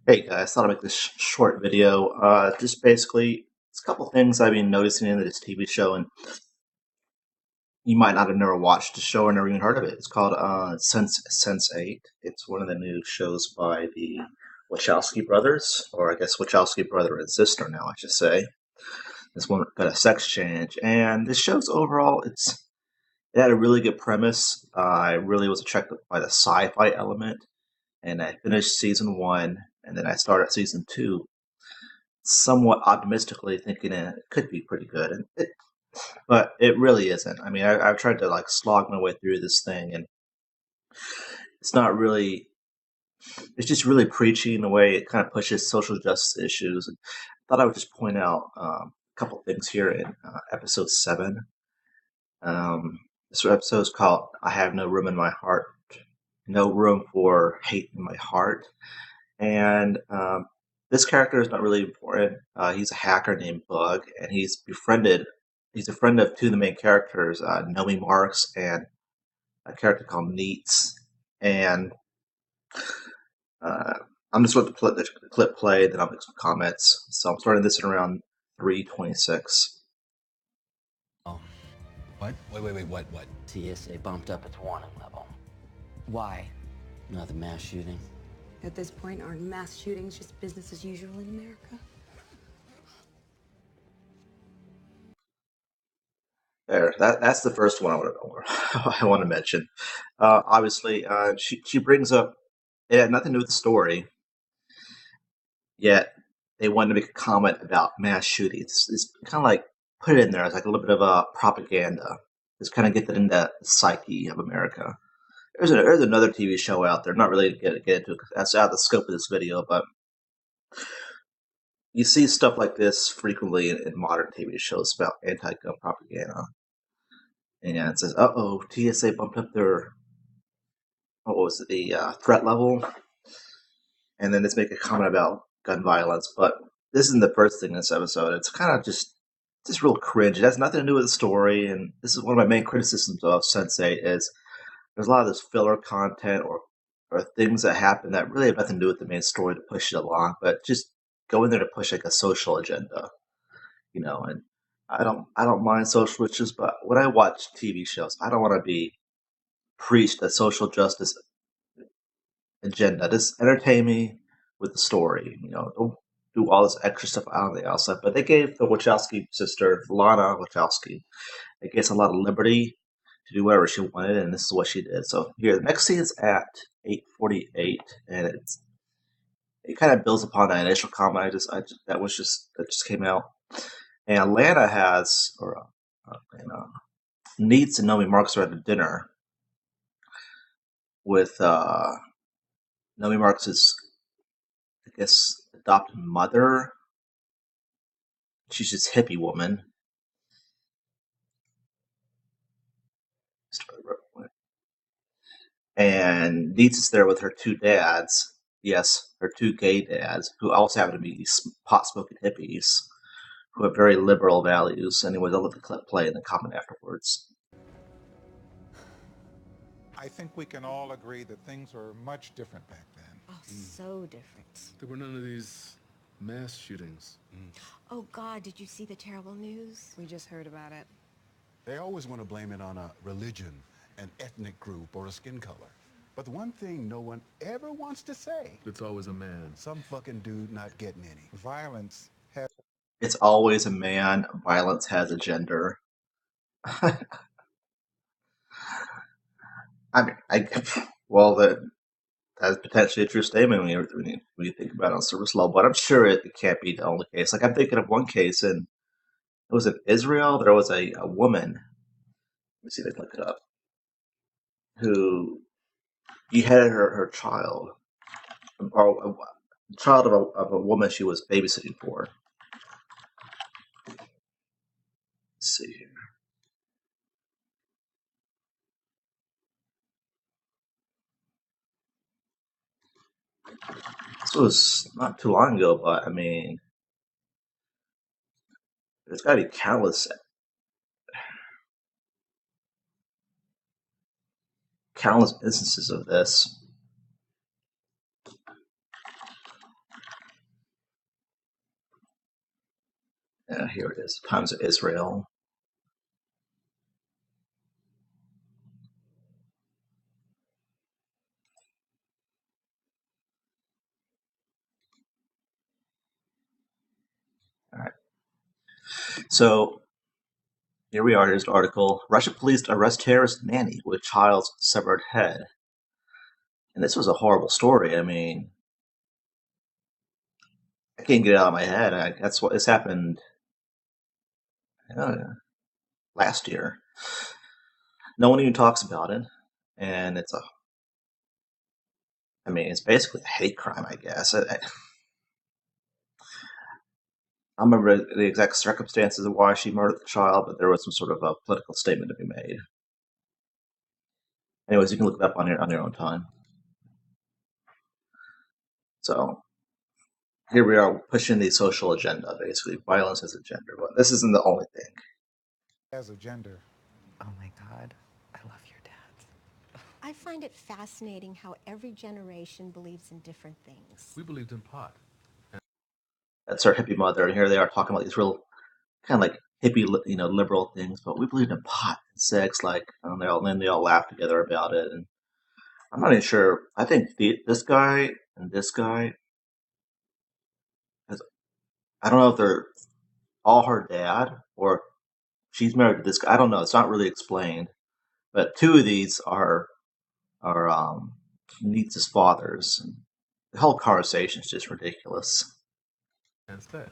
Hey guys, thought I'd make this short video. Just basically, it's a couple things I've been noticing in this TV show, and you might not have never watched the show or never even heard of it. It's called Sense8. It's one of the new shows by the Wachowski brothers, or I guess Wachowski brother and sister now, I should say. This one got a sex change, and this show's overall, it had a really good premise. I really was attracted by the sci-fi element, and I finished season one, and then I started season two somewhat optimistically thinking it could be pretty good, but it really isn't. I mean, I've tried to like slog my way through this thing, and it's not really. It's just really preachy in the way it kind of pushes social justice issues. And I thought I would just point out a couple things here in episode 7. Um, this episode is called "I Have No Room in My Heart." No room for hate in my heart. And this character is not really important. He's a hacker named Bug, and He's a friend of two of the main characters, Nomi Marks and a character called Neats. And uh, I'm just going to let the clip play, then I'll make some comments. So I'm starting this at around 3:26. Oh. What? Wait, what? TSA bumped up its warning level. Why? Another mass shooting. At this point, aren't mass shootings just business as usual in America? There, that's the first one I want to mention. Obviously, she brings up it had nothing to do with the story, yet they wanted to make a comment about mass shootings. It's kind of like put it in there as like a little bit of a propaganda. Just kind of get that into the psyche of America. There's another TV show out there. Not really get into it because that's out of the scope of this video, but you see stuff like this frequently in modern TV shows about anti-gun propaganda. And it says, "Uh oh, TSA bumped up their what was it, the threat level," and then let's make a comment about gun violence. But this isn't the first thing in this episode. It's kind of just real cringe. It has nothing to do with the story, and this is one of my main criticisms of Sense8 is there's a lot of this filler content or things that happen that really have nothing to do with the main story to push it along, but just go in there to push like a social agenda, And I don't mind social issues, but when I watch TV shows, I don't want to be preached a social justice agenda. Just entertain me with the story. Don't do all this extra stuff on the outside. But they gave the Wachowski sister, Lana Wachowski, they gave a lot of liberty to do whatever she wanted, and this is what she did. So here, the next scene is at 8:48, and it kind of builds upon that initial comment that just came out. And Atlanta has, or Needs and Nomi Marks are at a dinner with Nomi Marks' I guess, adopted mother. She's this hippie woman. And Needs is there with her two dads. Yes, her two gay dads, who also happen to be these pot-smoking hippies, who have very liberal values. Anyways, I'll let the clip play and then comment afterwards. I think we can all agree that things were much different back then. Oh, so different. There were none of these mass shootings. Oh, God, did you see the terrible news? We just heard about it. They always want to blame it on a religion, an ethnic group, or a skin color. But the one thing no one ever wants to say, It's always a man. some fucking dude not getting any. Violence has It's always a man. Violence has a gender. I mean, well, that's potentially a true statement when you think about it on a surface level, but I'm sure it can't be the only case. Like, I'm thinking of one case it was in Israel. There was a woman, let me see if I can look it up, who beheaded her child, or a child of a woman she was babysitting for. Let's see here. This was not too long ago, but I mean, there's got to be countless instances of this. Here it is. Times of Israel. All right. So here we are. Here's the article. Russian police arrest terrorist nanny with child's severed head. And this was a horrible story. I mean, I can't get it out of my head. That's what this happened last year. No one even talks about it, and it's it's basically a hate crime, I guess. I don't remember the exact circumstances of why she murdered the child, but there was some sort of a political statement to be made. Anyways, you can look it up on your own time. So here we are pushing the social agenda, basically violence as a gender. But this isn't the only thing. as a gender. Oh my God, I love your dad. I find it fascinating how every generation believes in different things. We believed in pot. That's our hippie mother, and here they are talking about these real kind of like hippie, liberal things. But we believed in pot and sex, and then they all laugh together about it. And I'm not even sure. I think this guy and this guy, I don't know if they're all her dad or she's married to this guy. I don't know. It's not really explained. But two of these are Nietzsche's fathers. And the whole conversation is just ridiculous. And sex.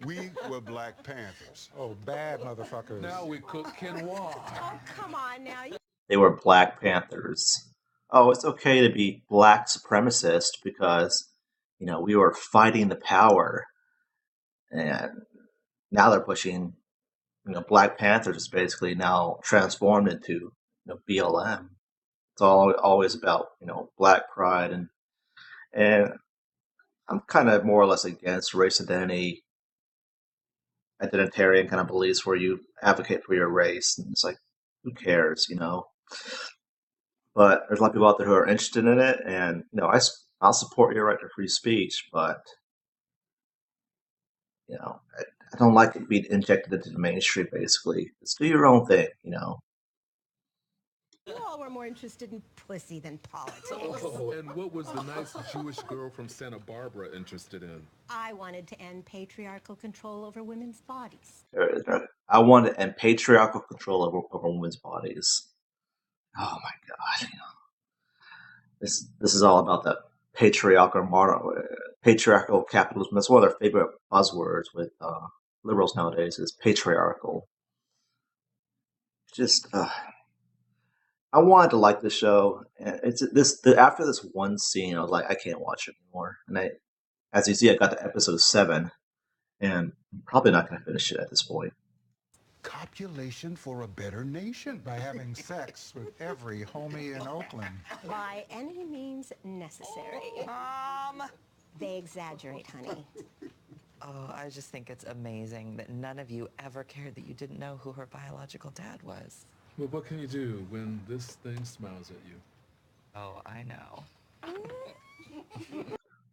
We were Black Panthers. Oh, bad motherfuckers. Now we cook quinoa. Oh, come on now. They were Black Panthers. Oh, it's okay to be black supremacist because, we were fighting the power. And now they're pushing, Black Panthers is basically now transformed into, BLM. It's always about, black pride. And I'm kind of more or less against race identitarian kind of beliefs where you advocate for your race. And it's like, who cares, But there's a lot of people out there who are interested in it, and I'll support your right to free speech, but I don't like it being injected into the mainstream. Basically, just do your own thing. You all were more interested in pussy than politics. And what was the nice Jewish girl from Santa Barbara interested in? I wanted to end patriarchal control over women's bodies. I want to end patriarchal control over women's bodies. Oh my God! This is all about that patriarchal capitalism. That's one of their favorite buzzwords with liberals nowadays is patriarchal. Just I wanted to like the show, and after this one scene, I was like, I can't watch it anymore. And as you see, I got to episode 7, and I'm probably not going to finish it at this point. Copulation for a better nation. By having sex with every homie in Oakland. By any means necessary. Mom! They exaggerate, honey. Oh, I just think it's amazing that none of you ever cared that you didn't know who her biological dad was. Well, what can you do when this thing smiles at you? Oh, I know.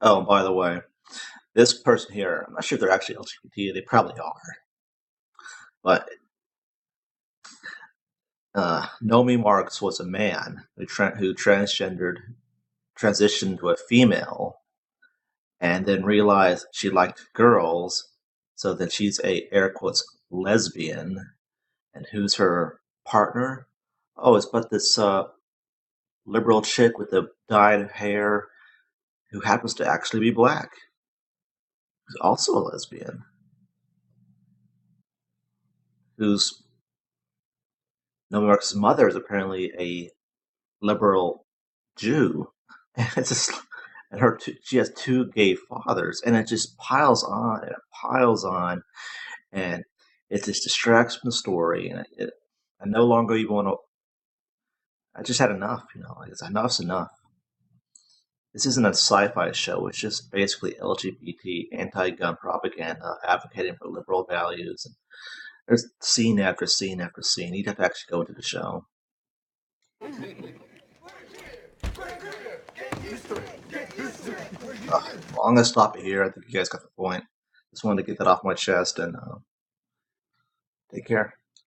Oh, by the way, this person here, I'm not sure if they're actually LGBT. They probably are. But Nomi Marks was a man who transitioned to a female, and then realized she liked girls, so that she's a air quotes lesbian. And who's her partner? Oh, it's but this liberal chick with the dyed hair who happens to actually be black, who's also a lesbian, who's Nomi Marks' mother is apparently a liberal Jew, and it's just, and she has 2 gay fathers, and it just piles on and it piles on, and it just distracts from the story, and I no longer even want to. I just had enough, enough's enough. This isn't a sci-fi show; it's just basically LGBT anti-gun propaganda, advocating for liberal values. And there's scene after scene after scene. You'd have to actually go into the show. Well, I'm gonna stop it here. I think you guys got the point. just wanted to get that off my chest and take care.